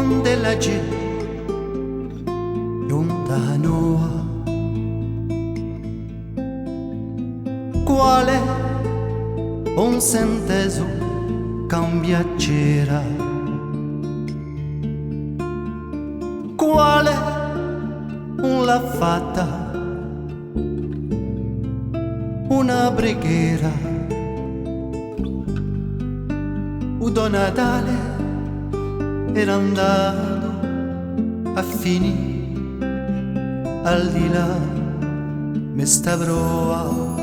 onde la gente lontano quale un senteso cambia c'era, quale un l'ha fatta una preghiera, Udo Natale era andato a finire al di là me sta proa.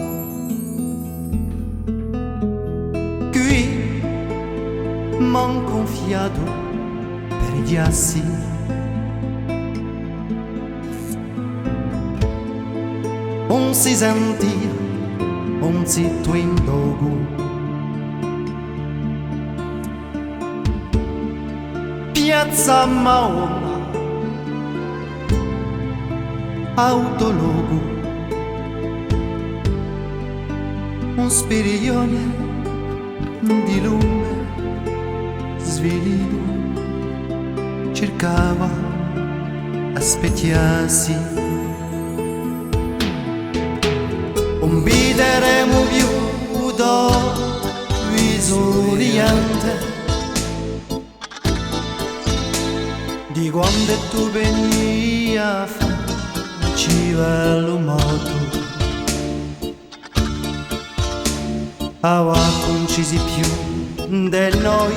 Qui m'han gonfiato per gli assi, non si sentia un zitto in dogo. Piazza Mahoma, autologo, un spiriglione di lume svilito cercava a specchiarsi. Un bideremo più do viso oriente di quando tu veni a farci lo moto, a concisi più del noi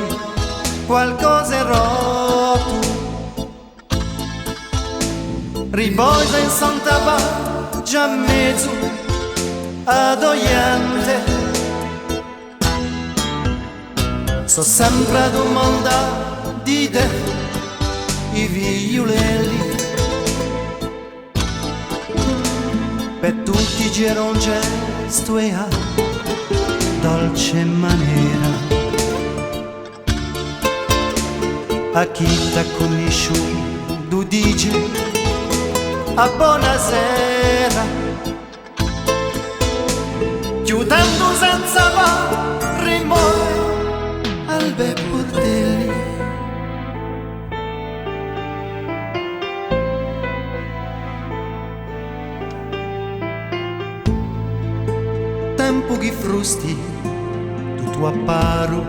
qualcosa è rotto, riposa in Santa Va già mezzo adoiante, so sempre a domanda di te i violelli, per tutti c'era un gesto e a dolce maniera, a chi t'ha conosciuto dice a buonasera, chiudendo senza va rimuove al bel portelli. Tempo che frusti tu tuo apparo,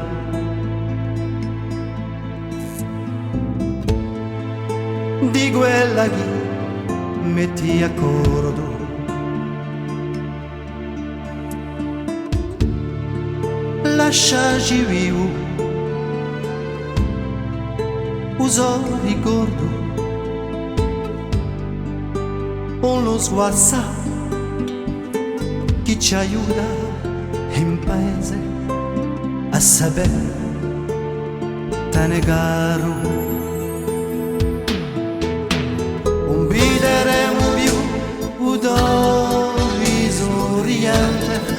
di quella che metti a cordo, lasciaci vivo uso ricordo, on lo sguazza chi ci aiuta in paese a sapere te caro. Un bideremo più udo viso oriente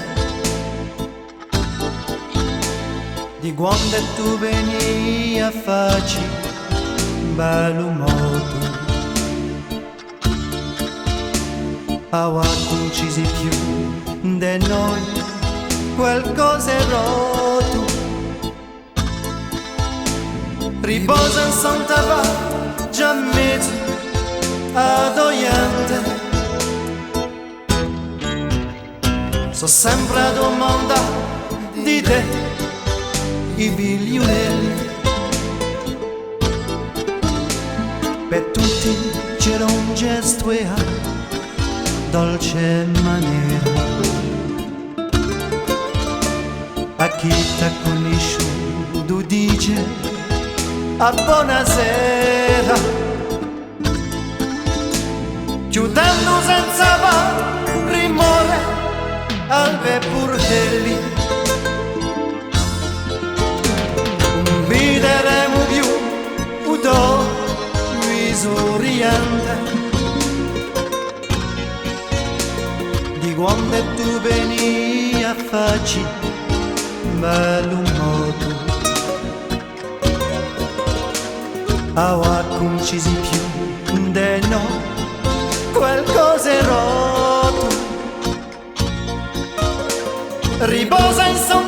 di quando tu veni a farci bello moto, a concisi più de noi qualcosa è rotto, riposa in Santa Va già mezzo adoiante, so sempre a domanda di te i vigliolelli, per tutti c'era un gesto e a dolce maniera, a chi t'ha conosciuto dice a buonasera, chiudendo senza va rimuove al bel portelli. Non vedremo più udo viso oriente di quando tu veni a farci bello moto, a concisi più de no qualcosa è rotto, riposa in sonno